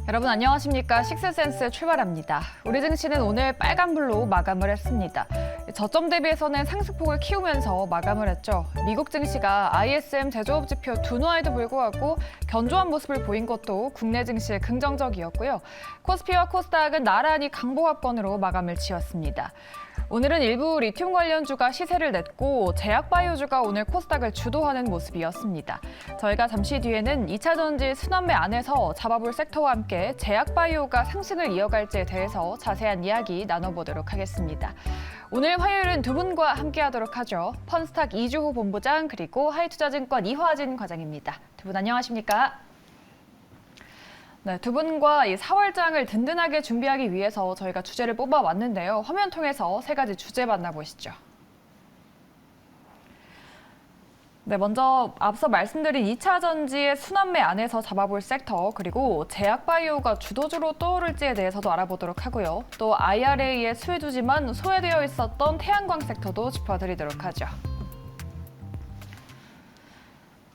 여러분 안녕하십니까? 식스센스 출발합니다. 우리 증시는 오늘 빨간불로 마감을 했습니다. 저점 대비해서는 상승폭을 키우면서 마감을 했죠. 미국 증시가 ISM 제조업 지표 둔화에도 불구하고 견조한 모습을 보인 것도 국내 증시에 긍정적이었고요. 코스피와 코스닥은 나란히 강보합권으로 마감을 지었습니다. 오늘은 일부 리튬 관련주가 시세를 냈고 제약바이오주가 오늘 코스닥을 주도하는 모습이었습니다. 저희가 잠시 뒤에는 2차 전지 순환매 안에서 잡아볼 섹터와 함께 제약바이오가 상승을 이어갈지에 대해서 자세한 이야기 나눠보도록 하겠습니다. 오늘 화요일은 두 분과 함께하도록 하죠. 펀스탁 이주호 본부장 그리고 하이투자증권 이화진 과장입니다. 두 분 안녕하십니까? 네, 두 분과 이 4월장을 든든하게 준비하기 위해서 저희가 주제를 뽑아왔는데요. 화면 통해서 세 가지 주제 만나보시죠. 네, 먼저 앞서 말씀드린 2차 전지의 순환매 안에서 잡아볼 섹터, 그리고 제약바이오가 주도주로 떠오를지에 대해서도 알아보도록 하고요. 또 IRA에 수혜주지만 소외되어 있었던 태양광 섹터도 짚어드리도록 하죠.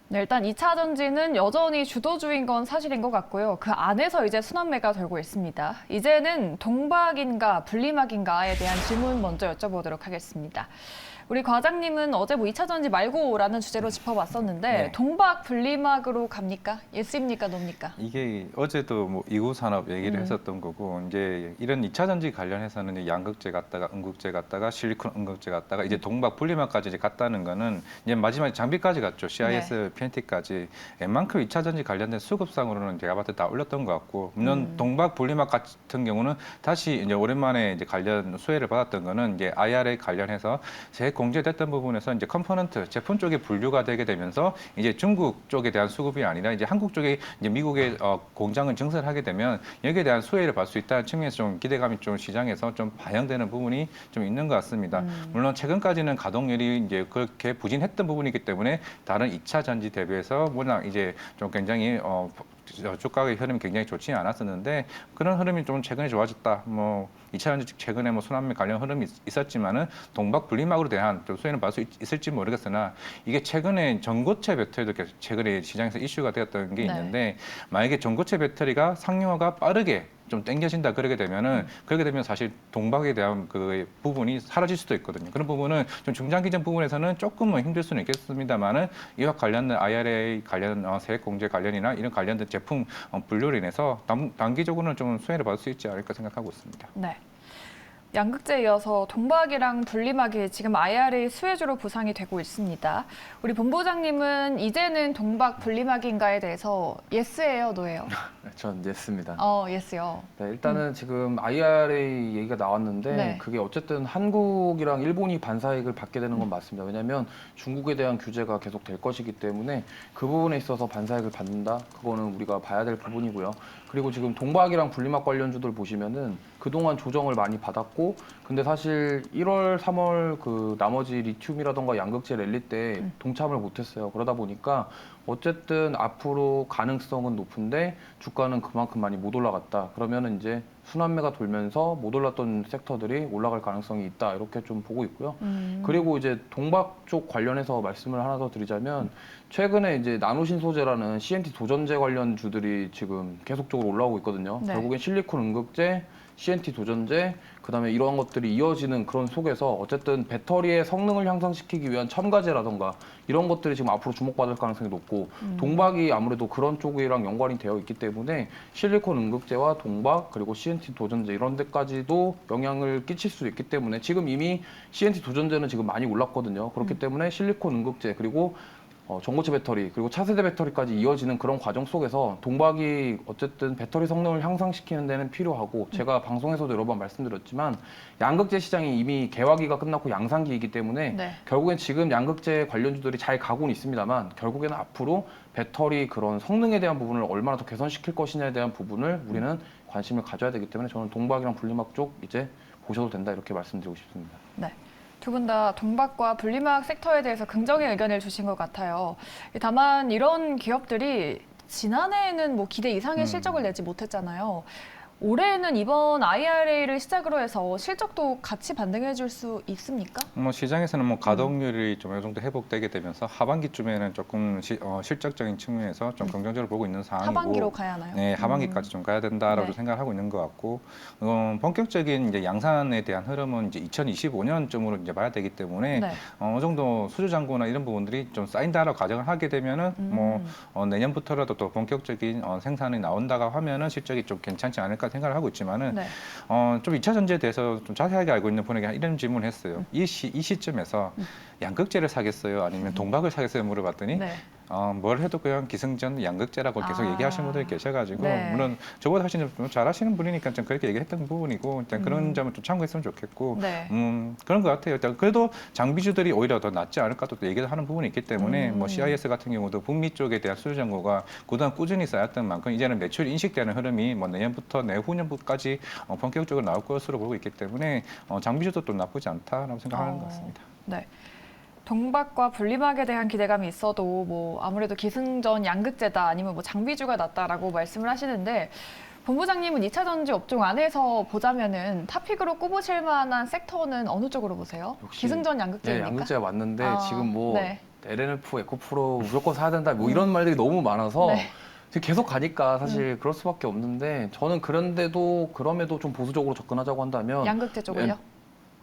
네, 일단 2차 전지는 여전히 주도주인 건 사실인 것 같고요. 그 안에서 이제 순환매가 돌고 있습니다. 이제는 동박인가 분리막인가에 대한 질문 먼저 여쭤보도록 하겠습니다. 우리 과장님은 어제 뭐 2차 전지 말고라는 주제로 짚어봤었는데 네. 동박 분리막으로 갑니까? 예스입니까? 노입니까? 이게 어제도 뭐 이구 산업 얘기를 했었던 거고, 이제 이런 2차 전지 관련해서는 이제 양극재 갔다가 음극재 갔다가 실리콘 음극재 갔다가 이제 동박 분리막까지 이제 갔다는 거는 이제 마지막에 장비까지 갔죠. CIS, PNT까지. 웬만큼 2차 전지 관련된 수급상으로는 제가 봤을 때 다 올렸던 것 같고, 물론 동박 분리막 같은 경우는 다시 이제 오랜만에 이제 관련 수혜를 받았던 거는 이제 IRA 관련해서 공제됐던 부분에서 이제 컴포넌트 제품 쪽에 분류가 되게 되면서 이제 중국 쪽에 대한 수급이 아니라 이제 한국 쪽에 이제 미국의 공장을 증설하게 되면 여기에 대한 수혜를 받을 수 있다는 측면에서 좀 기대감이 좀 시장에서 좀 반영되는 부분이 좀 있는 것 같습니다. 물론 최근까지는 가동률이 이제 그렇게 부진했던 부분이기 때문에 다른 2차 전지 대비해서 워낙 이제 좀 굉장히 주가의 흐름이 굉장히 좋지 않았었는데 그런 흐름이 좀 최근에 좋아졌다. 뭐 2차 전지 최근에 뭐 순환매 관련 흐름이 있었지만은 동박 분리막으로 대한 좀 수혜는 받을 수 있을지 모르겠으나 이게 최근에 전고체 배터리도 최근에 시장에서 이슈가 되었던 게 있는데 만약에 전고체 배터리가 상용화가 빠르게 좀 땡겨진다 그러게 되면은 그렇게 되면 사실 동박에 대한 그 부분이 사라질 수도 있거든요. 그런 부분은 좀 중장기적 부분에서는 조금은 힘들 수는 있겠습니다만은 이와 관련된 IRA 관련 세액 공제 관련이나 이런 관련된 제품 분류로 인해서 단기적으로는 좀 수혜를 받을 수 있지 않을까 생각하고 있습니다. 네. 양극재에 이어서 동박이랑 분리막이 지금 IRA 수혜주로 부상이 되고 있습니다. 우리 본부장님은 이제는 동박 분리막인가에 대해서 예스예요, 노예요? 전 예스입니다. 예스요. 네, 일단은 지금 IRA 얘기가 나왔는데 네. 그게 어쨌든 한국이랑 일본이 반사이익을 받게 되는 건 맞습니다. 왜냐하면 중국에 대한 규제가 계속 될 것이기 때문에 그 부분에 있어서 반사이익을 받는다. 그거는 우리가 봐야 될 부분이고요. 그리고 지금 동박이랑 분리막 관련주들 보시면은 그동안 조정을 많이 받았고 근데 사실 1월, 3월 그 나머지 리튬이라던가 양극재 랠리 때 동참을 못했어요. 그러다 보니까 어쨌든 앞으로 가능성은 높은데 주가는 그만큼 많이 못 올라갔다. 그러면은 이제 순환매가 돌면서 못 올랐던 섹터들이 올라갈 가능성이 있다. 이렇게 좀 보고 있고요. 그리고 이제 동박 쪽 관련해서 말씀을 하나 더 드리자면 최근에 이제 나노신소재라는 CNT 도전제 관련 주들이 지금 계속적으로 올라오고 있거든요. 네. 결국엔 실리콘 음극재, CNT 도전제, 그다음에 이러한 것들이 이어지는 그런 속에서 어쨌든 배터리의 성능을 향상시키기 위한 첨가제라던가 이런 것들이 지금 앞으로 주목받을 가능성이 높고 동박이 아무래도 그런 쪽이랑 연관이 되어 있기 때문에 실리콘 음극재와 동박 그리고 CNT 도전제 이런 데까지도 영향을 끼칠 수 있기 때문에 지금 이미 CNT 도전제는 지금 많이 올랐거든요. 그렇기 때문에 실리콘 음극재 그리고 전고체 배터리 그리고 차세대 배터리까지 이어지는 그런 과정 속에서 동박이 어쨌든 배터리 성능을 향상시키는 데는 필요하고 제가 방송에서도 여러 번 말씀드렸지만 양극재 시장이 이미 개화기가 끝났고 양산기이기 때문에 결국엔 지금 양극재 관련주들이 잘 가고는 있습니다만 결국에는 앞으로 배터리 그런 성능에 대한 부분을 얼마나 더 개선시킬 것이냐에 대한 부분을 우리는 관심을 가져야 되기 때문에 저는 동박이랑 분리막 쪽 이제 보셔도 된다 이렇게 말씀드리고 싶습니다. 네. 두 분 다 동박과 분리막 섹터에 대해서 긍정의 의견을 주신 것 같아요. 다만 이런 기업들이 지난해에는 뭐 기대 이상의 실적을 내지 못했잖아요. 올해는 이번 IRA를 시작으로 해서 실적도 같이 반등해 줄 수 있습니까? 뭐 시장에서는 뭐 가동률이 좀 어느 정도 회복되게 되면서 하반기쯤에는 조금 실적적인 측면에서 좀 긍정적으로 보고 있는 상황이고 하반기로 가야 하나요? 네, 하반기까지 좀 가야 된다라고 네. 생각하고 있는 것 같고 본격적인 이제 양산에 대한 흐름은 이제 2025년쯤으로 이제 봐야 되기 때문에 네. 어느 정도 수주 잔고나 이런 부분들이 좀 쌓인다라고 가정을 하게 되면은 뭐 내년부터라도 또 본격적인 생산이 나온다고 하면은 실적이 좀 괜찮지 않을까 생각을 하고 있지만은 네. 좀 2차 전지에 대해서 좀 자세하게 알고 있는 분에게 이런 질문을 했어요. 이 시점에서 양극재를 사겠어요? 아니면 동박을 사겠어요? 물어봤더니 네. 뭘 해도 그냥 기승전 양극재라고 계속 얘기하시는 분들이 계셔가지고 네. 물론 저보다 훨씬 좀 잘하시는 분이니까 좀 그렇게 얘기했던 부분이고 일단 그런 점을 좀 참고했으면 좋겠고 네. 그런 것 같아요. 일단 그래도 장비주들이 오히려 더 낫지 않을까 또 얘기를 하는 부분이 있기 때문에 뭐 CIS 같은 경우도 북미 쪽에 대한 수주 잔고가 그동안 꾸준히 쌓였던 만큼 이제는 매출이 인식되는 흐름이 뭐 내년부터 내후년까지 본격적으로 나올 것으로 보고 있기 때문에 장비주도 또 나쁘지 않다라고 생각하는 것 같습니다. 네. 동박과 분리막에 대한 기대감이 있어도 뭐 아무래도 기승전 양극재다 아니면 뭐 장비주가 낫다라고 말씀을 하시는데 본부장님은 2차 전지 업종 안에서 보자면은 탑픽으로 꼽으실 만한 섹터는 어느 쪽으로 보세요? 역시 기승전 네, 양극재입니까? 양극재가 맞는데 아, 지금 뭐 네. LNF, 에코프로 무조건 사야 된다 뭐 이런 말들이 너무 많아서 네. 지금 계속 가니까 사실 그럴 수밖에 없는데 저는 그럼에도 좀 보수적으로 접근하자고 한다면 양극재 쪽을요?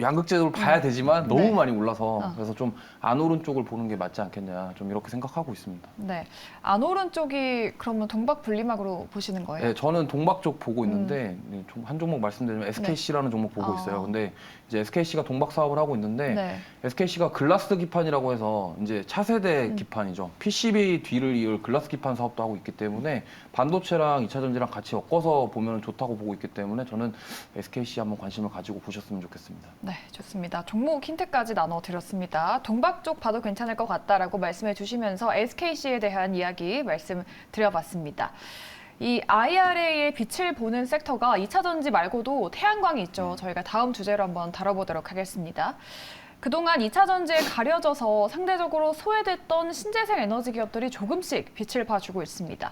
양극재로 봐야 되지만 너무 네. 많이 올라서 어. 그래서 좀 안 오른 쪽을 보는 게 맞지 않겠냐 좀 이렇게 생각하고 있습니다. 네. 안 오른 쪽이 그러면 동박 분리막으로 보시는 거예요? 네, 저는 동박 쪽 보고 있는데 한 종목 말씀드리면 SKC라는 종목 보고 아. 있어요. 근데 이제 SKC가 동박 사업을 하고 있는데 네. SKC가 글라스 기판이라고 해서 이제 차세대 기판이죠. PCB 뒤를 이을 글라스 기판 사업도 하고 있기 때문에 반도체랑 2차 전지랑 같이 엮어서 보면 좋다고 보고 있기 때문에 저는 SKC 한번 관심을 가지고 보셨으면 좋겠습니다. 네, 좋습니다. 종목 힌트까지 나눠드렸습니다. 동박 쪽 봐도 괜찮을 것 같다라고 말씀해 주시면서 SKC에 대한 이야기 말씀드려봤습니다. 이 IRA의 빛을 보는 섹터가 2차 전지 말고도 태양광이 있죠. 저희가 다음 주제로 한번 다뤄보도록 하겠습니다. 그동안 2차 전지에 가려져서 상대적으로 소외됐던 신재생 에너지 기업들이 조금씩 빛을 봐주고 있습니다.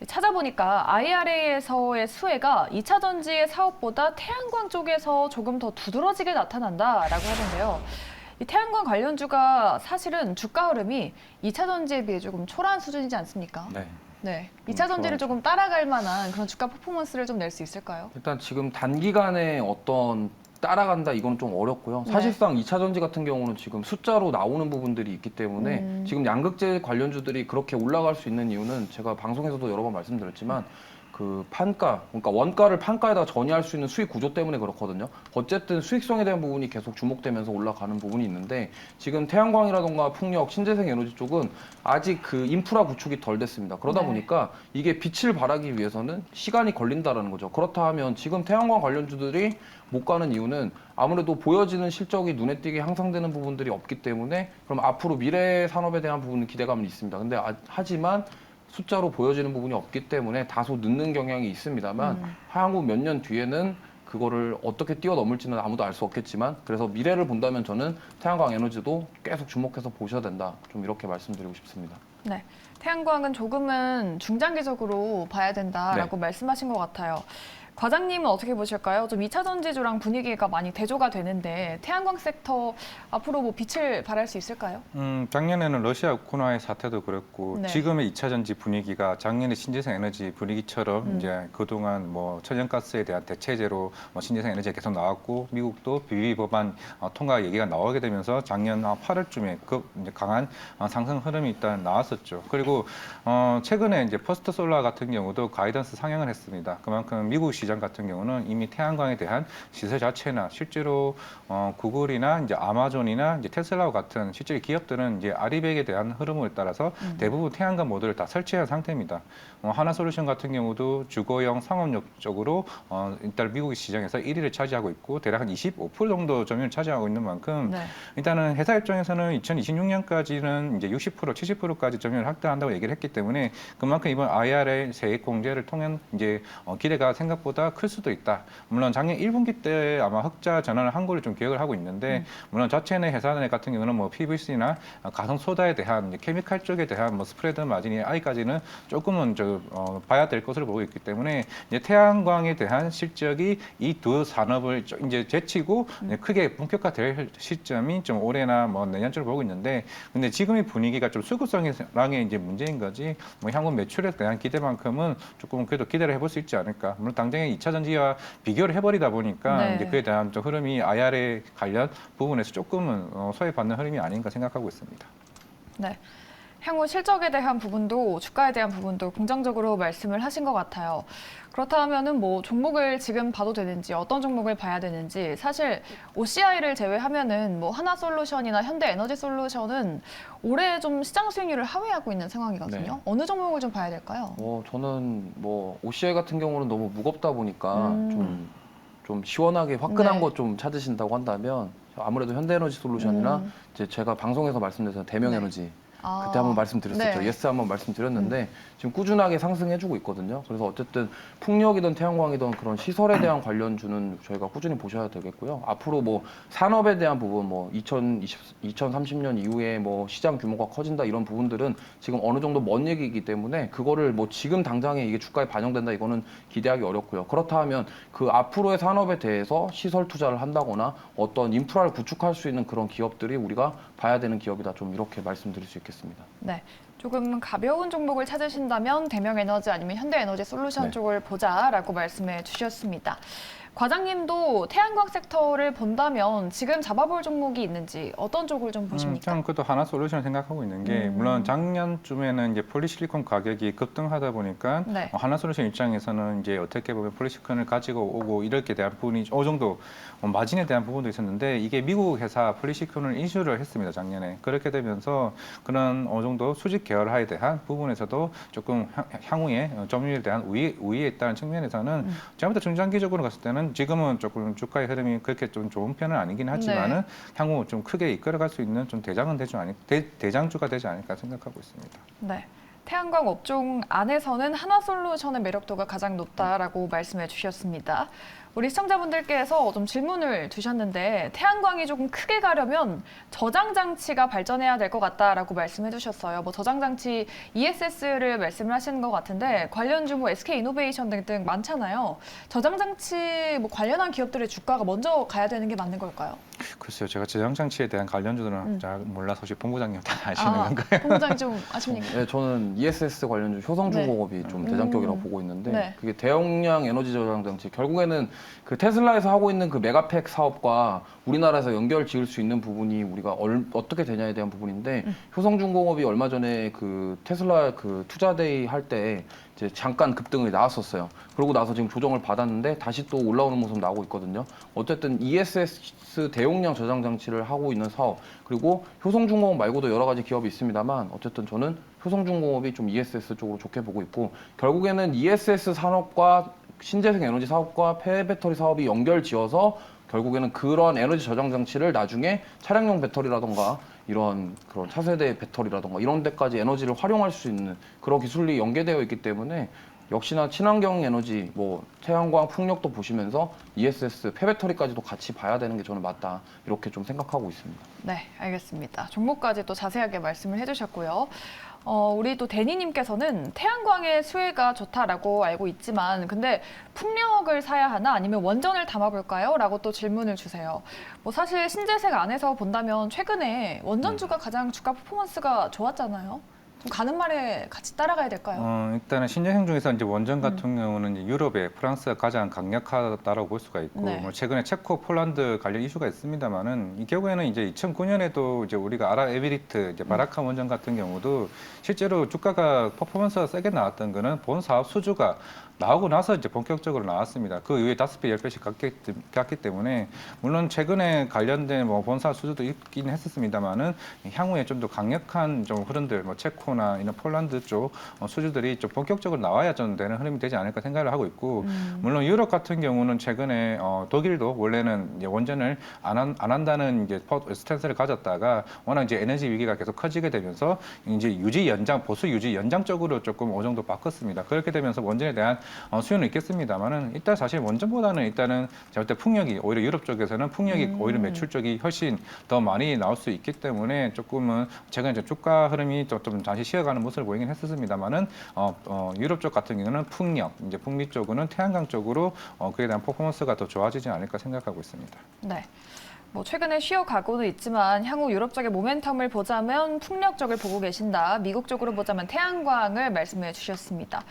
찾아보니까 IRA에서의 수혜가 2차 전지의 사업보다 태양광 쪽에서 조금 더 두드러지게 나타난다라고 하는데요. 이 태양광 관련주가 사실은 주가 흐름이 2차 전지에 비해 조금 초라한 수준이지 않습니까? 네. 네. 2차 전지를 조금 따라갈 만한 그런 주가 퍼포먼스를 좀 낼 수 있을까요? 일단 지금 단기간에 어떤 따라간다 이건 좀 어렵고요. 네. 사실상 2차 전지 같은 경우는 지금 숫자로 나오는 부분들이 있기 때문에 지금 양극재 관련주들이 그렇게 올라갈 수 있는 이유는 제가 방송에서도 여러 번 말씀드렸지만 그 판가, 그러니까 원가를 판가에다가 전이할 수 있는 수익 구조 때문에 그렇거든요. 어쨌든 수익성에 대한 부분이 계속 주목되면서 올라가는 부분이 있는데 지금 태양광이라던가 풍력, 신재생 에너지 쪽은 아직 그 인프라 구축이 덜 됐습니다. 그러다 네. 보니까 이게 빛을 발하기 위해서는 시간이 걸린다라는 거죠. 그렇다 하면 지금 태양광 관련주들이 못 가는 이유는 아무래도 보여지는 실적이 눈에 띄게 향상되는 부분들이 없기 때문에 그럼 앞으로 미래 산업에 대한 부분은 기대감은 있습니다. 근데 하지만 숫자로 보여지는 부분이 없기 때문에 다소 늦는 경향이 있습니다만 향후 몇 년 뒤에는 그거를 어떻게 뛰어넘을지는 아무도 알 수 없겠지만 그래서 미래를 본다면 저는 태양광 에너지도 계속 주목해서 보셔야 된다. 좀 이렇게 말씀드리고 싶습니다. 네. 태양광은 조금은 중장기적으로 봐야 된다라고 말씀하신 것 같아요. 과장님은 어떻게 보실까요? 좀 2차 전지주랑 분위기가 많이 대조가 되는데 태양광 섹터 앞으로 뭐 빛을 발할 수 있을까요? 작년에는 러시아 우크라이나 사태도 그렇고 네. 지금의 2차 전지 분위기가 작년에 신재생 에너지 분위기처럼 이제 그동안 뭐 천연가스에 대한 대체제로 뭐 신재생 에너지가 계속 나왔고 미국도 비비 법안 통과 얘기가 나오게 되면서 작년 8월쯤에 그 이제 강한 상승 흐름이 일단 나왔었죠. 그리고 최근에 이제 퍼스트 솔라 같은 경우도 가이던스 상향을 했습니다. 그만큼 미국 시장 같은 경우는 이미 태양광에 대한 시세 자체나 실제로 구글이나 이제 아마존이나 이제 테슬라와 같은 실제 기업들은 이제 아리백에 대한 흐름을 따라서 대부분 태양광 모듈을 다 설치한 상태입니다. 하나솔루션 같은 경우도 주거용 상업용 쪽으로 일단 미국 시장에서 1위를 차지하고 있고 대략 한 25% 정도 점유율을 차지하고 있는 만큼 네. 일단은 회사 입장에서는 2026년까지는 이제 60%, 70%까지 점유율을 확대한다고 얘기를 했기 때문에 그만큼 이번 IRA 세액 공제를 통한 이제 기대가 생각보다 생각보다 클 수도 있다. 물론 작년 1분기 때 아마 흑자 전환을 한 걸로 좀 기억을 하고 있는데 물론 자체 내 회사 내 같은 경우는 뭐 PVC나 가성 소다에 대한 이제 케미칼 쪽에 대한 뭐 스프레드 마진이 아직까지는 조금은 봐야 될 것으로 보고 있기 때문에 이제 태양광에 대한 실적이 이 두 산업을 이제 제치고 이제 크게 본격화될 시점이 좀 올해나 뭐 내년쯤으로 보고 있는데 근데 지금의 분위기가 좀 수급성의 이제 문제인 거지 뭐 향후 매출에 대한 기대만큼은 조금 그래도 기대를 해볼 수 있지 않을까. 물론 당장에 2차 전지와 비교를 해버리다 보니까 네. 이제 그에 대한 좀 흐름이 IR에 관련 부분에서 조금은 소외받는 흐름이 아닌가 생각하고 있습니다. 네. 향후 실적에 대한 부분도 주가에 대한 부분도 긍정적으로 말씀을 하신 것 같아요. 그렇다면은 뭐 종목을 지금 봐도 되는지 어떤 종목을 봐야 되는지 사실 OCI를 제외하면은 뭐 하나솔루션이나 현대에너지솔루션은 올해 좀 시장 수익률을 하회하고 있는 상황이거든요. 네. 어느 종목을 좀 봐야 될까요? 저는 뭐 OCI 같은 경우는 너무 무겁다 보니까 좀 시원하게 화끈한 네. 것 좀 찾으신다고 한다면 아무래도 현대에너지솔루션이나 이제 제가 방송에서 말씀드렸던 대명에너지 그때 한번 말씀드렸었죠. 네. 예스 한번 말씀드렸는데 지금 꾸준하게 상승해주고 있거든요. 그래서 어쨌든 풍력이든 태양광이든 그런 시설에 대한 관련주는 저희가 꾸준히 보셔야 되겠고요. 앞으로 뭐 산업에 대한 부분, 뭐 2030년 이후에 뭐 시장 규모가 커진다 이런 부분들은 지금 어느 정도 먼 얘기이기 때문에 그거를 뭐 지금 당장에 이게 주가에 반영된다 이거는 기대하기 어렵고요. 그렇다 하면 그 앞으로의 산업에 대해서 시설 투자를 한다거나 어떤 인프라를 구축할 수 있는 그런 기업들이 우리가 봐야 되는 기업이다. 좀 이렇게 말씀드릴 수 있겠습니다. 네. 조금 가벼운 종목을 찾으신다면 대명에너지 아니면 현대에너지솔루션 네. 쪽을 보자라고 말씀해 주셨습니다. 과장님도 태양광 섹터를 본다면 지금 잡아볼 종목이 있는지 어떤 쪽을 좀 보십니까? 저는 그것도 하나 솔루션을 생각하고 있는 게 물론 작년쯤에는 이제 폴리실리콘 가격이 급등하다 보니까 네. 하나 솔루션 입장에서는 이제 어떻게 보면 폴리실리콘을 가지고 오고 이렇게 대한 부분이 어느 정도 마진에 대한 부분도 있었는데 이게 미국 회사 폴리실리콘을 인수를 했습니다 작년에. 그렇게 되면서 그런 어느 정도 수직 계열화에 대한 부분에서도 조금 향후에 점유율에 대한 우위에 있다는 측면에서는 제가 중장기적으로 갔을 때는 지금은 조금 주가의 흐름이 그렇게 좀 좋은 편은 아니긴 하지만은 향후 좀 크게 이끌어갈 수 있는 좀 대장주가 되지 않을까 생각하고 있습니다. 네. 태양광 업종 안에서는 하나솔루션의 매력도가 가장 높다라고 말씀해 주셨습니다. 우리 시청자분들께서 좀 질문을 주셨는데 태양광이 조금 크게 가려면 저장 장치가 발전해야 될 것 같다라고 말씀해 주셨어요. 뭐 저장 장치 ESS를 말씀을 하시는 것 같은데 관련주 뭐 SK 이노베이션 등등 많잖아요. 저장 장치 뭐 관련한 기업들의 주가가 먼저 가야 되는 게 맞는 걸까요? 글쎄요, 제가 저장 장치에 대한 관련주들은 잘 몰라서 혹시 본부장님 다 아시는 건가요? 본부장님 좀 아십니까? 네, 저는 ESS 관련주 효성중공업이 좀 대장격이라고 보고 있는데 네. 그게 대용량 에너지 저장 장치 결국에는 그 테슬라에서 하고 있는 그 메가팩 사업과 우리나라에서 연결 지을 수 있는 부분이 우리가 어떻게 되냐에 대한 부분인데 효성중공업이 얼마 전에 그 테슬라 그 투자데이 할 때 이제 잠깐 급등을 나왔었어요. 그러고 나서 지금 조정을 받았는데 다시 또 올라오는 모습 나오고 있거든요. 어쨌든 ESS 대용량 저장 장치를 하고 있는 사업 그리고 효성중공업 말고도 여러 가지 기업이 있습니다만 어쨌든 저는 효성중공업이 좀 ESS 쪽으로 좋게 보고 있고 결국에는 ESS 산업과 신재생 에너지 사업과 폐배터리 사업이 연결 지어서 결국에는 그런 에너지 저장 장치를 나중에 차량용 배터리라던가 이런 그런 차세대 배터리라던가 이런 데까지 에너지를 활용할 수 있는 그런 기술이 연계되어 있기 때문에 역시나 친환경 에너지 뭐 태양광 풍력도 보시면서 ESS 폐배터리까지도 같이 봐야 되는 게 저는 맞다 이렇게 좀 생각하고 있습니다. 네, 알겠습니다. 종목까지 또 자세하게 말씀을 해주셨고요. 우리 또 데니님께서는 태양광의 수혜가 좋다라고 알고 있지만 근데 풍력을 사야 하나 아니면 원전을 담아볼까요? 라고 또 질문을 주세요. 뭐 사실 신재생 안에서 본다면 최근에 원전주가 가장 주가 퍼포먼스가 좋았잖아요. 좀 가는 말에 같이 따라가야 될까요? 일단은 신재생 중에서 이제 원전 같은 경우는 이제 유럽에 프랑스가 가장 강력하다라고 볼 수가 있고, 네. 뭐 최근에 체코, 폴란드 관련 이슈가 있습니다만은 이 결국에는 이제 2009년에도 이제 우리가 아랍에미리트 이제 바라칸 원전 같은 경우도 실제로 주가가 퍼포먼스가 세게 나왔던 거는 본 사업 수주가 나오고 나서 이제 본격적으로 나왔습니다. 그 이후에 5배, 10배씩 갔기 때문에 물론 최근에 관련된 뭐 본사 수주도 있긴 했었습니다만은 향후에 좀 더 강력한 좀 흐름들, 뭐 체코나 이런 폴란드 쪽 수주들이 좀 본격적으로 나와야 좀 되는 흐름이 되지 않을까 생각을 하고 있고, 물론 유럽 같은 경우는 최근에 독일도 원래는 이제 원전을 안 한다는 이제 스탠스를 가졌다가 워낙 이제 에너지 위기가 계속 커지게 되면서 이제 보수 유지 연장 쪽으로 조금 어느 정도 바꿨습니다. 그렇게 되면서 원전에 대한 수요는 있겠습니다만은 일단 사실 원전보다는 일단은 제가 볼 때 풍력이 오히려 유럽 쪽에서는 풍력이 오히려 매출 쪽이 훨씬 더 많이 나올 수 있기 때문에 조금은 최근에 이제 주가 흐름이 좀 다시 쉬어가는 모습을 보이긴 했었습니다만은 유럽 쪽 같은 경우는 풍력, 이제 북미 쪽은 태양광 쪽으로 그에 대한 퍼포먼스가 더 좋아지지 않을까 생각하고 있습니다. 네. 뭐 최근에 쉬어가고는 있지만 향후 유럽 쪽의 모멘텀을 보자면 풍력 쪽을 보고 계신다. 미국 쪽으로 보자면 태양광을 말씀해 주셨습니다.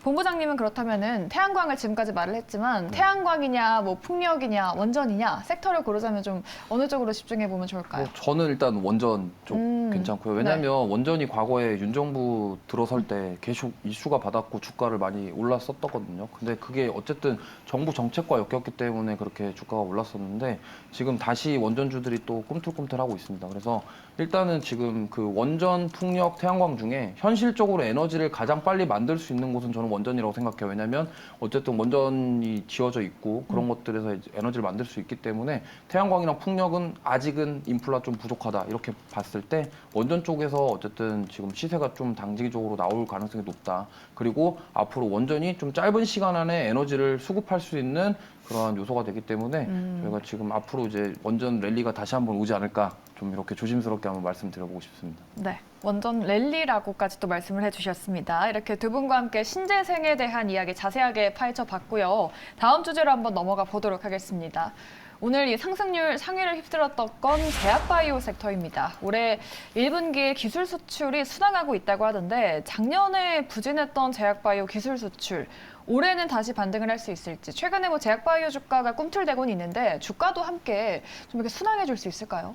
본부장님은 그렇다면은 태양광을 지금까지 말을 했지만 태양광이냐, 뭐 풍력이냐, 원전이냐 섹터를 고르자면 좀 어느 쪽으로 집중해 보면 좋을까요? 뭐 저는 일단 원전 쪽 괜찮고요. 왜냐하면 원전이 과거에 윤 정부 들어설 때 계속 이슈가 받았고 주가를 많이 올랐었거든요. 근데 그게 어쨌든 정부 정책과 엮였기 때문에 그렇게 주가가 올랐었는데 지금 다시 원전주들이 또 꿈틀꿈틀하고 있습니다. 그래서 일단은 지금 그 원전, 풍력, 태양광 중에 현실적으로 에너지를 가장 빨리 만들 수 있는 곳은 저는 원전이라고 생각해요. 왜냐하면 어쨌든 원전이 지어져 있고 그런 것들에서 이제 에너지를 만들 수 있기 때문에 태양광이랑 풍력은 아직은 인플라 좀 부족하다 이렇게 봤을 때 원전 쪽에서 어쨌든 지금 시세가 좀 단기적으로 나올 가능성이 높다. 그리고 앞으로 원전이 좀 짧은 시간 안에 에너지를 수급할 수 있는 그러한 요소가 되기 때문에 저희가 지금 앞으로 이제 원전 랠리가 다시 한번 오지 않을까 좀 이렇게 조심스럽게 한번 말씀드려보고 싶습니다. 네, 원전 랠리라고까지 또 말씀을 해주셨습니다. 이렇게 두 분과 함께 신재생에 대한 이야기 자세하게 파헤쳐봤고요. 다음 주제로 한번 넘어가 보도록 하겠습니다. 오늘 이 상승률 상위를 휩쓸었던 건 제약바이오 섹터입니다. 올해 1분기에 기술 수출이 순항하고 있다고 하던데 작년에 부진했던 제약바이오 기술 수출 올해는 다시 반등을 할 수 있을지 최근에 뭐 제약바이오 주가가 꿈틀대고는 있는데 주가도 함께 좀 이렇게 순항해 줄 수 있을까요?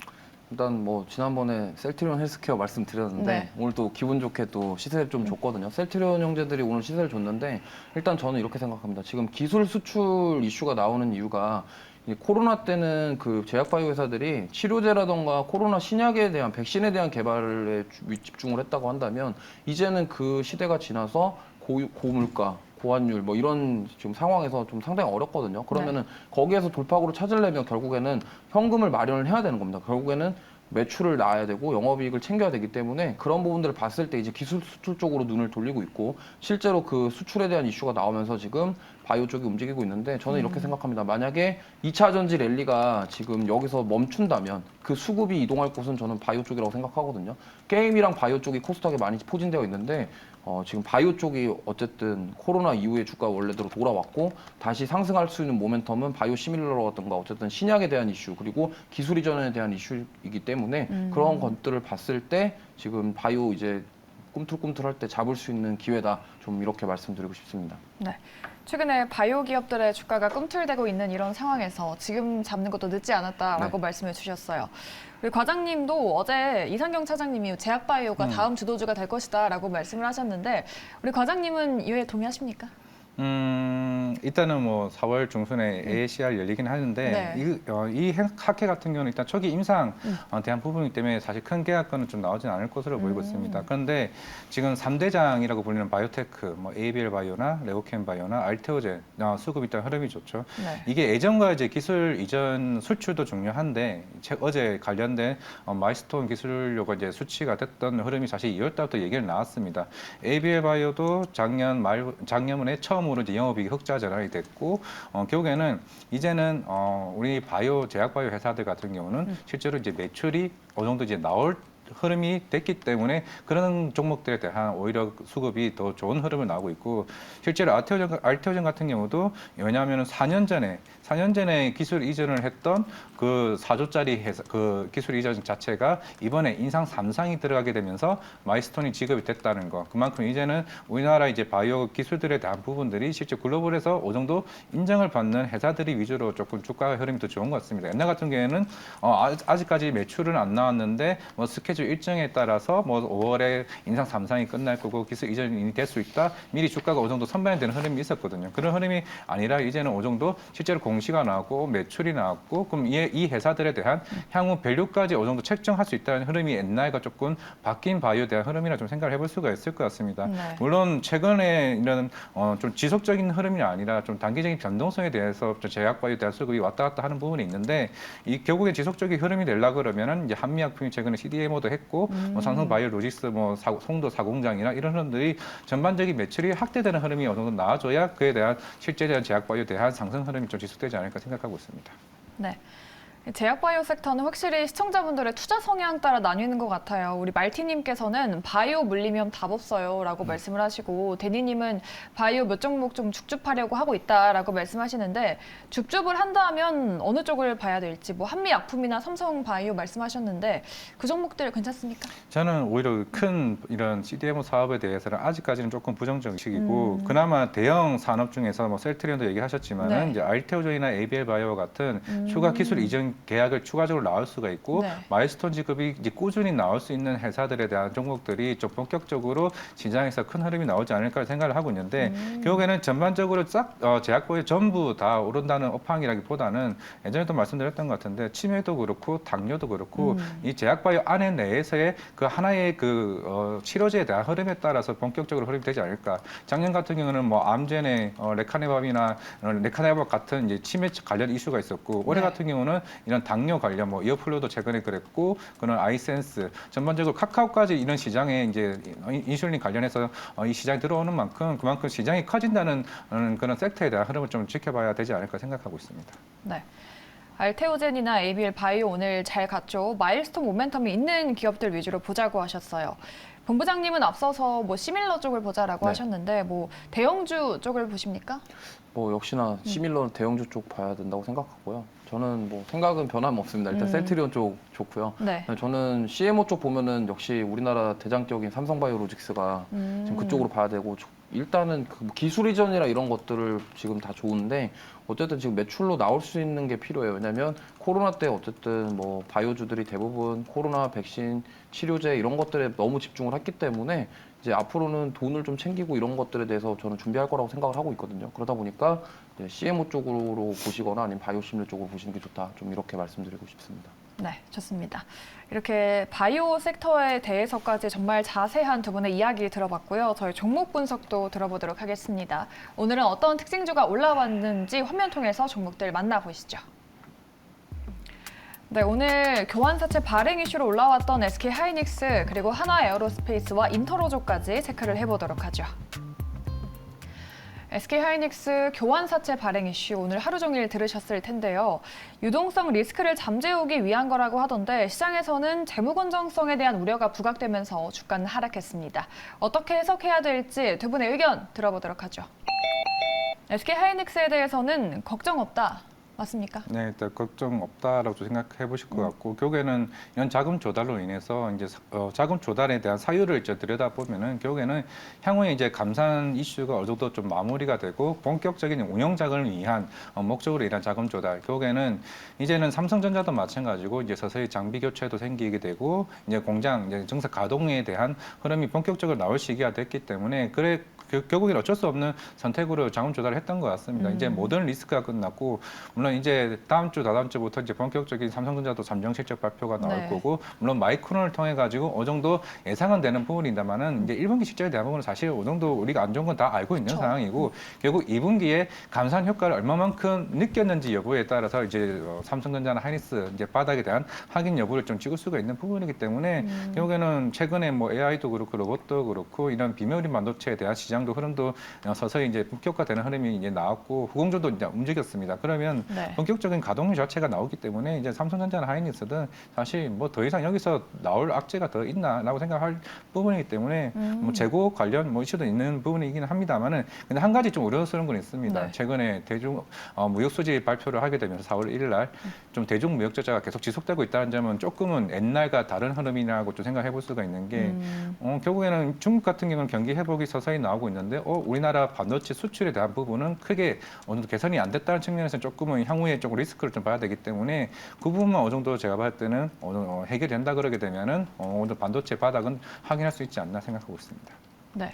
일단 뭐 지난번에 셀트리온 헬스케어 말씀드렸는데 네. 오늘 또 기분 좋게 또 시세를 좀 줬거든요. 셀트리온 형제들이 오늘 시세를 줬는데 일단 저는 이렇게 생각합니다. 지금 기술 수출 이슈가 나오는 이유가 이 코로나 때는 그 제약바이오 회사들이 치료제라던가 코로나 신약에 대한 백신에 대한 개발에 집중을 했다고 한다면 이제는 그 시대가 지나서 고물가 고환율 뭐 이런 지금 상황에서 좀 상당히 어렵거든요. 그러면은 거기에서 돌파구를 찾으려면 결국에는 현금을 마련을 해야 되는 겁니다. 결국에는 매출을 낳아야 되고 영업이익을 챙겨야 되기 때문에 그런 부분들을 봤을 때 이제 기술 수출 쪽으로 눈을 돌리고 있고 실제로 그 수출에 대한 이슈가 나오면서 지금 바이오 쪽이 움직이고 있는데 저는 이렇게 생각합니다. 만약에 2차 전지 랠리가 지금 여기서 멈춘다면 그 수급이 이동할 곳은 저는 바이오 쪽이라고 생각하거든요. 게임이랑 바이오 쪽이 코스닥에 많이 포진되어 있는데 지금 바이오 쪽이 어쨌든 코로나 이후에 주가 원래대로 돌아왔고 다시 상승할 수 있는 모멘텀은 바이오 시밀러라든가 어쨌든 신약에 대한 이슈 그리고 기술 이전에 대한 이슈이기 때문에 그런 것들을 봤을 때 지금 바이오 이제 꿈틀꿈틀할 때 잡을 수 있는 기회다 좀 이렇게 말씀드리고 싶습니다. 네. 최근에 바이오 기업들의 주가가 꿈틀대고 있는 이런 상황에서 지금 잡는 것도 늦지 않았다라고 말씀해 주셨어요. 우리 과장님도 어제 이상경 차장님이 제약바이오가 다음 주도주가 될 것이다라고 말씀을 하셨는데 우리 과장님은 이에 동의하십니까? 일단은 뭐 4월 중순에 AACR 열리긴 하는데 이 학회 같은 경우는 일단 초기 임상 대한 부분이기 때문에 사실 큰 계약건은 좀 나오진 않을 것으로 보이고 있습니다. 그런데 지금 3대장이라고 불리는 바이오테크, 뭐 ABL 바이오나 레고캠 바이오나 알테오젠 수급 일단 흐름이 좋죠. 이게 예전과 이제 기술 이전 수출도 중요한데 어제 관련된 마이스톤 기술료가 이제 수치가 됐던 흐름이 사실 2월 달부터 얘기를 나왔습니다. ABL 바이오도 작년에 처음으로 이제 영업이익이 흑자 전환이 됐고 결국에는 이제는 우리 제약바이오 회사들 같은 경우는 실제로 이제 매출이 어느 정도 이제 나올 흐름이 됐기 때문에 그런 종목들에 대한 오히려 수급이 더 좋은 흐름을 나오고 있고 실제로 알테오젠 같은 경우도 왜냐하면 4년 전에 기술 이전을 했던 그 4조짜리 회사 그 기술 이전 자체가 이번에 인상 3상이 들어가게 되면서 마이스톤이 지급이 됐다는 거 그만큼 이제는 우리나라 이제 바이오 기술들에 대한 부분들이 실제 글로벌에서 어느 정도 인정을 받는 회사들이 위주로 조금 주가 흐름이 더 좋은 것 같습니다. 옛날 같은 경우에는 아직까지 매출은 안 나왔는데 뭐 스케줄 일정에 따라서 뭐 5월에 인상 3상이 끝날 거고 기술 이전이 될 수 있다. 미리 주가가 어느 정도 선반이 되는 흐름이 있었거든요. 그런 흐름이 아니라 이제는 어느 정도 실제로 공시가 나왔고 매출이 나왔고 그럼 이 회사들에 대한 향후 밸류까지 어느 정도 책정할 수 있다는 흐름이 옛날과 조금 바뀐 바이오에 대한 흐름이라 좀 생각을 해볼 수가 있을 것 같습니다. 물론 최근에 이런 좀 지속적인 흐름이 아니라 좀 단기적인 변동성에 대해서 제약바이오에 대한 수급이 왔다 갔다 하는 부분이 있는데 이 결국에 지속적인 흐름이 되려고 그러면은 이제 한미약품이 최근에 CDMO도 했고 뭐 삼성바이오로직스 뭐 송도 사공장이나 이런 흐름들이 전반적인 매출이 확대되는 흐름이 어느 정도 나와줘야 그에 대한 실제적인 제약바이오에 대한 상승 흐름이 좀 지속되지 않을까 생각하고 있습니다. 네. 제약바이오 섹터는 확실히 시청자분들의 투자 성향 따라 나뉘는 것 같아요. 우리 말티님께서는 바이오 물리면 답 없어요라고 말씀을 하시고 데니님은 바이오 몇 종목 좀 줍줍하려고 하고 있다라고 말씀하시는데 줍줍을 한다면 어느 쪽을 봐야 될지 뭐 한미약품이나 삼성바이오 말씀하셨는데 그 종목들 괜찮습니까? 저는 오히려 큰 이런 CDMO 사업에 대해서는 아직까지는 조금 부정적이고 그나마 대형 산업 중에서 뭐 셀트리온도 얘기하셨지만은 네. 이제 알테오젠이나 ABL 바이오 같은 추가 기술 이전 계약을 추가적으로 나올 수가 있고 네. 마일스톤 지급이 이제 꾸준히 나올 수 있는 회사들에 대한 종목들이 좀 본격적으로 시장에서 큰 흐름이 나오지 않을까 생각을 하고 있는데 결국에는 전반적으로 제약바이오 전부 다 오른다는 업황이라기보다는 예전에도 말씀드렸던 것 같은데 치매도 그렇고 당뇨도 그렇고 이 제약바이오 안에 내에서의 그 하나의 치료제에 대한 흐름에 따라서 본격적으로 흐름이 되지 않을까. 작년 같은 경우는 뭐 암젠의 레카네밥이나 레카네밥 같은 이제 치매 관련 이슈가 있었고 올해 네. 같은 경우는 이런 당뇨 관련 뭐 이어플루도 최근에 그랬고 그런 아이센스 전반적으로 카카오까지 이런 시장에 이제 인슐린 관련해서 이 시장에 들어오는 만큼 그만큼 시장이 커진다는 그런 섹터에 대한 흐름을 좀 지켜봐야 되지 않을까 생각하고 있습니다. 네. 알테오젠이나 ABL 바이오 오늘 잘 갔죠. 마일스톤 모멘텀이 있는 기업들 위주로 보자고 하셨어요. 본부장님은 앞서서 뭐 시밀러 쪽을 보자라고 네. 하셨는데 뭐 대형주 쪽을 보십니까? 뭐 역시나 시밀러 대형주 쪽 봐야 된다고 생각하고요. 저는 뭐 생각은 변함없습니다. 일단 셀트리온 쪽 좋고요. 네. 저는 CMO 쪽 보면은 역시 우리나라 대장격인 삼성바이오로직스가 지금 그쪽으로 봐야 되고 일단은 그 기술 이전이나 이런 것들을 지금 다 좋은데 어쨌든 지금 매출로 나올 수 있는 게 필요해요. 왜냐하면 코로나 때 어쨌든 뭐 바이오주들이 대부분 코로나 백신 치료제 이런 것들에 너무 집중을 했기 때문에 이제 앞으로는 돈을 좀 챙기고 이런 것들에 대해서 저는 준비할 거라고 생각을 하고 있거든요. 그러다 보니까 이제 CMO 쪽으로 보시거나 아니면 바이오시밀 쪽으로 보시는 게 좋다. 좀 이렇게 말씀드리고 싶습니다. 네, 좋습니다. 이렇게 바이오 섹터에 대해서까지 정말 자세한 두 분의 이야기 들어봤고요. 저희 종목 분석도 들어보도록 하겠습니다. 오늘은 어떤 특징주가 올라왔는지 화면 통해서 종목들 만나보시죠. 네, 오늘 교환사채 발행 이슈로 올라왔던 SK하이닉스 그리고 하나에어로스페이스와 인터로조까지 체크를 해보도록 하죠. SK하이닉스 교환사채 발행 이슈 오늘 하루 종일 들으셨을 텐데요. 유동성 리스크를 잠재우기 위한 거라고 하던데 시장에서는 재무 건전성에 대한 우려가 부각되면서 주가는 하락했습니다. 어떻게 해석해야 될지 두 분의 의견 들어보도록 하죠. SK하이닉스에 대해서는 걱정 없다. 맞습니까? 네, 일단 걱정 없다라고 생각해 보실 것 같고 결국에는 이런 자금 조달로 인해서 이제 자금 조달에 대한 사유를 이제 들여다보면은 결국에는 향후에 이제 감산 이슈가 어느 정도 좀 마무리가 되고 본격적인 운영 자금을 위한 목적으로 일한 자금 조달. 결국에는 이제는 삼성전자도 마찬가지고 이제 서서히 장비 교체도 생기게 되고 이제 공장 이제 정상 가동에 대한 흐름이 본격적으로 나올 시기가 됐기 때문에 결국엔 어쩔 수 없는 선택으로 자금 조달을 했던 것 같습니다. 이제 모든 리스크가 끝났고 물론 이제 다음 주 다다음 주부터 이제 본격적인 삼성전자도 잠정 실적 발표가 나올 네. 거고 물론 마이크론을 통해 가지고 어느 정도 예상은 되는 부분이다만은 이제 1분기 실적에 대한 부분은 사실 어느 정도 우리가 안 좋은 건 다 알고 있는 그렇죠. 상황이고 결국 2분기에 감산 효과를 얼마만큼 느꼈는지 여부에 따라서 이제 삼성전자나 하이닉스 이제 바닥에 대한 확인 여부를 좀 찍을 수가 있는 부분이기 때문에 결국에는 최근에 뭐 AI도 그렇고 로봇도 그렇고 이런 비메모리 반도체에 대한 시장도 흐름도 서서히 이제 본격화되는 흐름이 이제 나왔고 후공조도 이제 움직였습니다. 그러면 네. 본격적인 가동률 자체가 나오기 때문에 이제 삼성전자나 하이닉스든 사실 뭐 더 이상 여기서 나올 악재가 더 있나라고 생각할 부분이기 때문에 뭐 재고 관련 뭐 이슈도 있는 부분이긴 합니다만은 근데 한 가지 좀 우려스러운 건 있습니다. 네. 최근에 대중 무역 수지 발표를 하게 되면서 4월 1일 날 좀 대중 무역 적자가 계속 지속되고 있다는 점은 조금은 옛날과 다른 흐름이라고 좀 생각해 볼 수가 있는 게 결국에는 중국 같은 경우는 경기 회복이 서서히 나오고 있는데 우리나라 반도체 수출에 대한 부분은 크게 어느 정도 개선이 안 됐다는 측면에서 조금은 향후에 조금 리스크를 좀 봐야 되기 때문에 그 부분만 어느 정도 제가 봤을 때는 해결된다 그러게 되면은 오늘 반도체 바닥은 확인할 수 있지 않나 생각하고 있습니다. 네.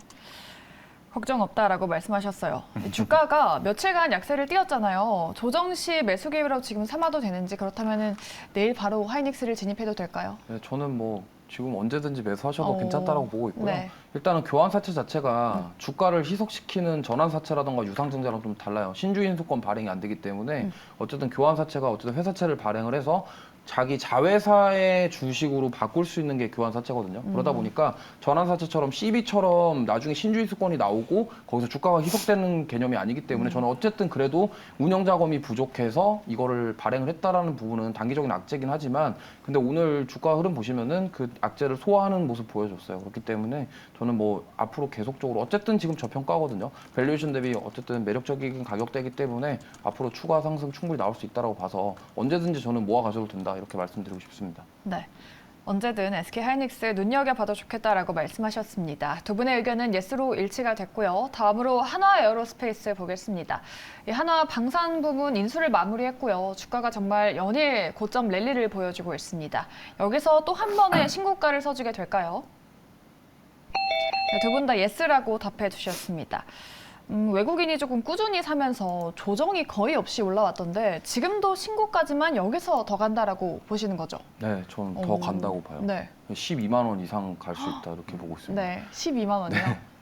걱정 없다라고 말씀하셨어요. 주가가 며칠간 약세를 띄었잖아요. 조정 시 매수 기회로 지금 삼아도 되는지 그렇다면은 내일 바로 하이닉스를 진입해도 될까요? 네, 저는 뭐 지금 언제든지 매수하셔도 괜찮다라고 보고 있고요. 네. 일단은 교환사채 자체가 주가를 희석시키는 전환사채라던가 유상증자랑 좀 달라요. 신주인수권 발행이 안 되기 때문에 어쨌든 교환사채가 어쨌든 회사채를 발행을 해서 자기 자회사의 주식으로 바꿀 수 있는 게 교환사채거든요. 그러다 보니까 전환사채처럼 CB처럼 나중에 신주의수권이 나오고 거기서 주가가 희석되는 개념이 아니기 때문에 저는 어쨌든 그래도 운영 자금이 부족해서 이거를 발행을 했다라는 부분은 단기적인 악재긴 하지만 근데 오늘 주가 흐름 보시면은 그 악재를 소화하는 모습 보여줬어요. 그렇기 때문에 저는 뭐 앞으로 계속적으로 어쨌든 지금 저평가거든요. 밸류에이션 대비 어쨌든 매력적인 가격대이기 때문에 앞으로 추가 상승 충분히 나올 수 있다라고 봐서 언제든지 저는 모아 가셔도 된다 이렇게 말씀드리고 싶습니다. 네. 언제든 SK하이닉스 눈여겨봐도 좋겠다라고 말씀하셨습니다. 두 분의 의견은 예스로 일치가 됐고요. 다음으로 한화에어로스페이스 보겠습니다. 이 한화 방산 부문 인수를 마무리했고요. 주가가 정말 연일 고점 랠리를 보여주고 있습니다. 여기서 또 한 번의 신고가를 써주게 될까요? 네, 두 분 다 예스라고 답해 주셨습니다. 외국인이 조금 꾸준히 사면서 조정이 거의 없이 올라왔던데 지금도 신고까지만 여기서 더 간다라고 보시는 거죠? 네, 저는 더 간다고 봐요. 네. 12만 원 이상 갈 수 있다 이렇게 보고 있습니다. 네, 12만 원이요.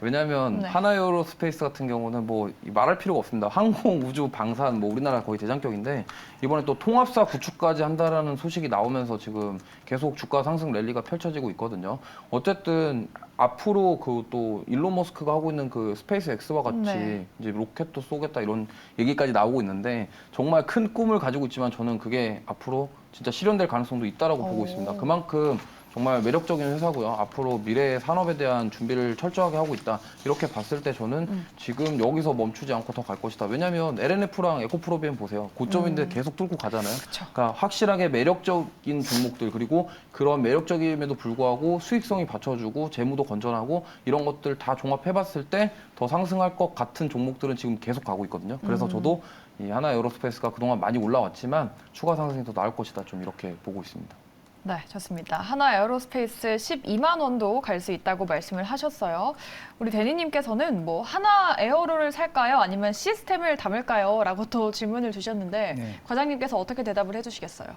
왜냐하면 네. 하나에어로스페이스 같은 경우는 뭐 말할 필요가 없습니다. 항공, 우주, 방산 뭐 우리나라 거의 대장격인데 이번에 또 통합사 구축까지 한다라는 소식이 나오면서 지금 계속 주가 상승 랠리가 펼쳐지고 있거든요. 어쨌든 앞으로 그 또 일론 머스크가 하고 있는 그 스페이스 X와 같이 네. 이제 로켓도 쏘겠다 이런 얘기까지 나오고 있는데 정말 큰 꿈을 가지고 있지만 저는 그게 앞으로 진짜 실현될 가능성도 있다라고 보고 있습니다. 그만큼 정말 매력적인 회사고요. 앞으로 미래의 산업에 대한 준비를 철저하게 하고 있다. 이렇게 봤을 때 저는 지금 여기서 멈추지 않고 더 갈 것이다. 왜냐하면 LNF랑 에코프로비엠 보세요. 고점인데 계속 뚫고 가잖아요. 그쵸. 그러니까 확실하게 매력적인 종목들 그리고 그런 매력적임에도 불구하고 수익성이 받쳐주고 재무도 건전하고 이런 것들 다 종합해봤을 때 더 상승할 것 같은 종목들은 지금 계속 가고 있거든요. 그래서 저도 이 하나에어로스페이스가 그동안 많이 올라왔지만 추가 상승이 더 나을 것이다. 좀 이렇게 보고 있습니다. 네, 좋습니다. 하나에어로스페이스 12만 원도 갈 수 있다고 말씀을 하셨어요. 우리 대리님께서는 뭐 하나에어로를 살까요? 아니면 시스템을 담을까요? 라고 또 질문을 주셨는데 네. 과장님께서 어떻게 대답을 해주시겠어요?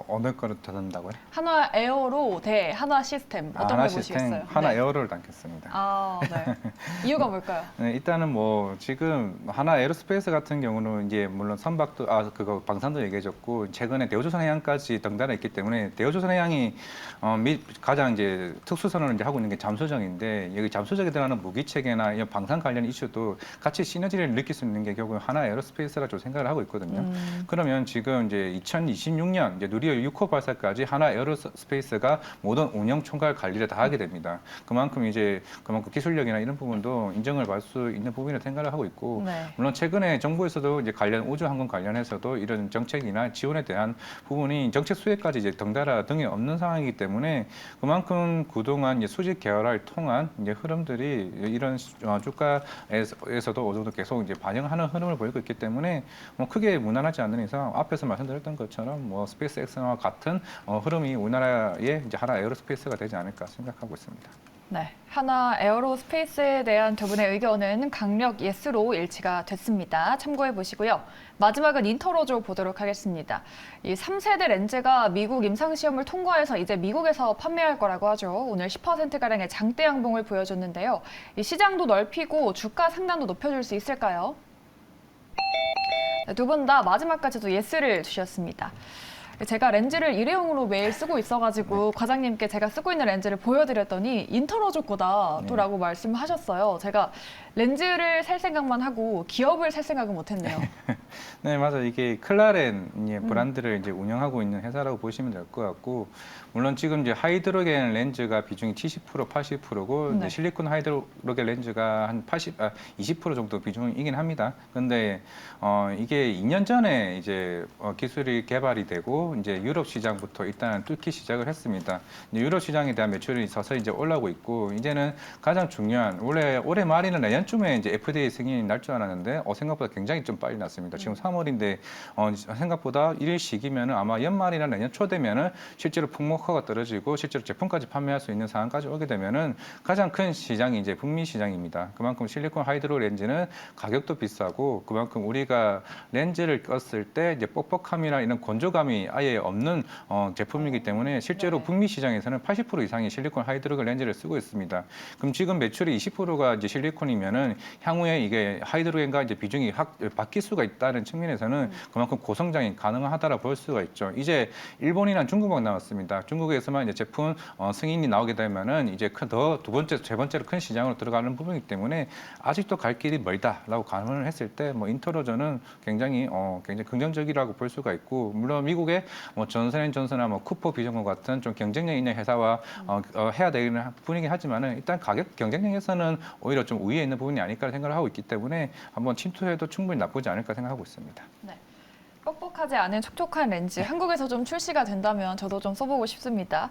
어느 거를 더 든다고요? 하나에어로 대 하나시스템 어떤 하나 걸 시스템, 보시겠어요? 하나 네. 에어로를 담겠습니다. 아, 네. 이유가 뭘까요? 네, 일단은 뭐 지금 하나 에어로스페이스 같은 경우는 이제 물론 선박도 그거 방산도 얘기해줬고 최근에 대우조선해양까지 등단해 있기 때문에 대우조선해양이 가장 이제 특수선을 이제 하고 있는 게 잠수정인데 여기 잠수정에 들어가는 무기 체계나 이런 방산 관련 이슈도 같이 시너지를 느낄 수 있는 게 결국 하나 에어로스페이스라 좀 생각을 하고 있거든요. 그러면 지금 이제 2026년 이제 누리호 6호 발사까지 하나 에어로스페이스가 모든 운영 총괄 관리를 다 하게 됩니다. 그만큼 기술력이나 이런 부분도 인정을 받을 수 있는 부분이라고 생각을 하고 있고 네. 물론 최근에 정부에서도 이제 우주항공 관련해서도 이런 정책이나 지원에 대한 부분이 정책 수혜까지 이제 덩달아 등에 없는 상황이기 때문에 그만큼 그동안 이제 수직 계열화를 통한 이제 흐름들이 이런 주가에서도 어느 정도 계속 이제 반영하는 흐름을 보이고 있기 때문에 뭐 크게 무난하지 않는 이상 앞에서 말씀드렸던 것처럼 뭐 스페이스X와 같은 흐름이 우리나라의 이제 하나 에어로스페이스가 되지 않을까 생각하고 있습니다. 네, 하나 에어로스페이스에 대한 두 분의 의견은 강력 예스로 일치가 됐습니다. 참고해 보시고요. 마지막은 인터로조 보도록 하겠습니다. 이 3세대 렌즈가 미국 임상시험을 통과해서 이제 미국에서 판매할 거라고 하죠. 오늘 10%가량의 장대 양봉을 보여줬는데요. 이 시장도 넓히고 주가 상단도 높여줄 수 있을까요? 네, 두 분 다 마지막까지도 예스를 주셨습니다. 제가 렌즈를 일회용으로 매일 쓰고 있어가지고 과장님께 제가 쓰고 있는 렌즈를 보여드렸더니 인터로조 거다 또라고 말씀하셨어요. 제가 렌즈를 살 생각만 하고 기업을 살 생각은 못했네요. 네, 맞아요. 이게 클라렌 브랜드를 이제 운영하고 있는 회사라고 보시면 될 것 같고, 물론 지금 이제 하이드로겐 렌즈가 비중이 70%, 80%고, 네. 실리콘 하이드로겐 렌즈가 한 20% 정도 비중이긴 합니다. 근데 이게 2년 전에 이제 기술이 개발이 되고, 이제 유럽 시장부터 일단 뚫기 시작을 했습니다. 이제 유럽 시장에 대한 매출이 서서히 이제 올라오고 있고, 이제는 가장 중요한 올해 말이나 내년쯤에 이제 FDA 승인이 날 줄 알았는데 생각보다 굉장히 좀 빨리 났습니다. 지금 3월인데 생각보다 일 시기면은 아마 연말이나 내년 초 되면은 실제로 품목화가 떨어지고 실제로 제품까지 판매할 수 있는 상황까지 오게 되면은 가장 큰 시장이 이제 북미 시장입니다. 그만큼 실리콘 하이드로 렌즈는 가격도 비싸고 그만큼 우리가 렌즈를 꼈을 때 이제 뻑뻑함이나 이런 건조감이 아예 없는 제품이기 때문에 실제로 네. 북미 시장에서는 80% 이상이 실리콘 하이드로겔 렌즈를 쓰고 있습니다. 그럼 지금 매출의 20%가 이제 실리콘이면은 향후에 이게 하이드로겐과 이제 비중이 확 바뀔 수가 있다는 측면에서는 그만큼 고성장이 가능하다라 볼 수가 있죠. 이제 일본이나 중국만 남았습니다. 중국에서만 이제 제품 승인이 나오게 되면은 이제 더 두 번째, 세 번째로 큰 시장으로 들어가는 부분이기 때문에 아직도 갈 길이 멀다라고 감안을 했을 때 뭐 인터로저는 굉장히 긍정적이라고 볼 수가 있고 물론 미국의 뭐 존슨앤존슨이나 뭐 쿠퍼 비전과 같은 좀 경쟁력 있는 회사와 해야 되는 부분이긴 하지만은 일단 가격 경쟁력에서는 오히려 좀 우위에 있는 부분이 아닐까 생각을 하고 있기 때문에 한번 침투해도 충분히 나쁘지 않을까 생각하고 있습니다. 네. 뻑뻑하지 않은 촉촉한 렌즈 한국에서 좀 출시가 된다면 저도 좀 써보고 싶습니다.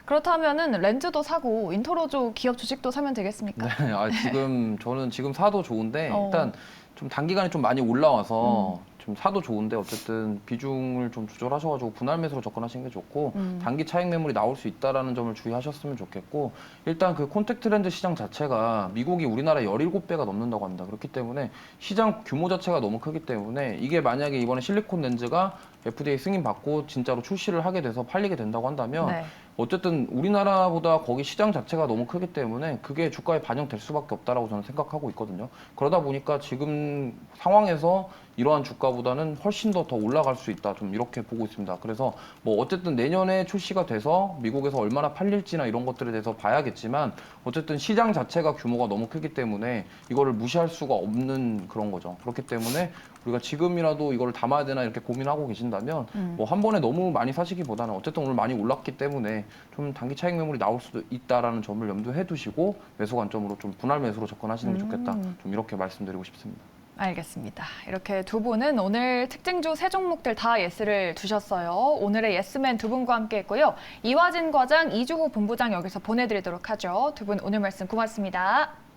그렇다면은 렌즈도 사고 인터로조 기업 주식도 사면 되겠습니까? 네, 저는 지금 사도 좋은데 어. 일단 좀 단기간에 좀 많이 올라와서 좀 사도 좋은데 어쨌든 비중을 좀 조절하셔가지고 분할 매수로 접근하시는 게 좋고 단기 차익 매물이 나올 수 있다라는 점을 주의하셨으면 좋겠고 일단 그 콘택트 렌즈 시장 자체가 미국이 우리나라 17배가 넘는다고 합니다. 그렇기 때문에 시장 규모 자체가 너무 크기 때문에 이게 만약에 이번에 실리콘 렌즈가 FDA 승인 받고 진짜로 출시를 하게 돼서 팔리게 된다고 한다면 네. 어쨌든 우리나라보다 거기 시장 자체가 너무 크기 때문에 그게 주가에 반영될 수밖에 없다라고 저는 생각하고 있거든요. 그러다 보니까 지금 상황에서 이러한 주가보다는 훨씬 더 올라갈 수 있다. 좀 이렇게 보고 있습니다. 그래서 뭐 어쨌든 내년에 출시가 돼서 미국에서 얼마나 팔릴지나 이런 것들에 대해서 봐야겠지만 어쨌든 시장 자체가 규모가 너무 크기 때문에 이거를 무시할 수가 없는 그런 거죠. 그렇기 때문에 우리가 지금이라도 이거를 담아야 되나 이렇게 고민하고 계신다면 뭐 한 번에 너무 많이 사시기보다는 어쨌든 오늘 많이 올랐기 때문에 좀 단기 차익 매물이 나올 수도 있다라는 점을 염두해 두시고 매수 관점으로 좀 분할 매수로 접근하시는 게 좋겠다. 좀 이렇게 말씀드리고 싶습니다. 알겠습니다. 이렇게 두 분은 오늘 특징주 세 종목들 다 예스를 두셨어요. 오늘의 예스맨 두 분과 함께 했고요. 이화진 과장, 이주호 본부장 여기서 보내드리도록 하죠. 두 분 오늘 말씀 고맙습니다.